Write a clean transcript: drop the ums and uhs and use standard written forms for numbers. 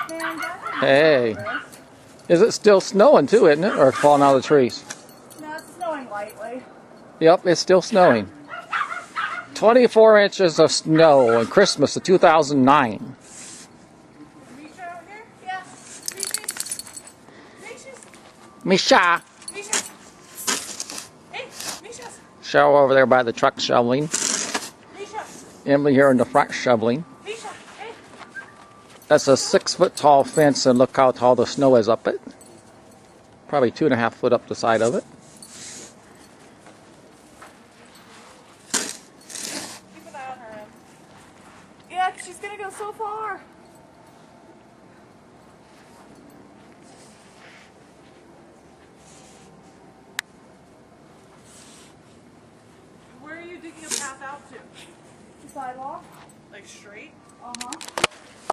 Man, Hey. Is it still snowing too, isn't it? Or it's falling out of the trees? no, it's snowing lightly. Yep, it's still snowing. 24 inches of snow on Christmas of 2009. Misha out here? Yeah. Misha. Misha. Hey, Misha. Show over there by the truck shoveling. Misha. Emily here in the front shoveling. Misha. Hey. That's a 6-foot tall fence, and look how tall the snow is up it. Probably 2.5 foot up the side of it. Keep an eye on her. Yeah, 'cause she's gonna go so far. Where are you digging a path out to? The sidewalk. Like straight? Uh-huh.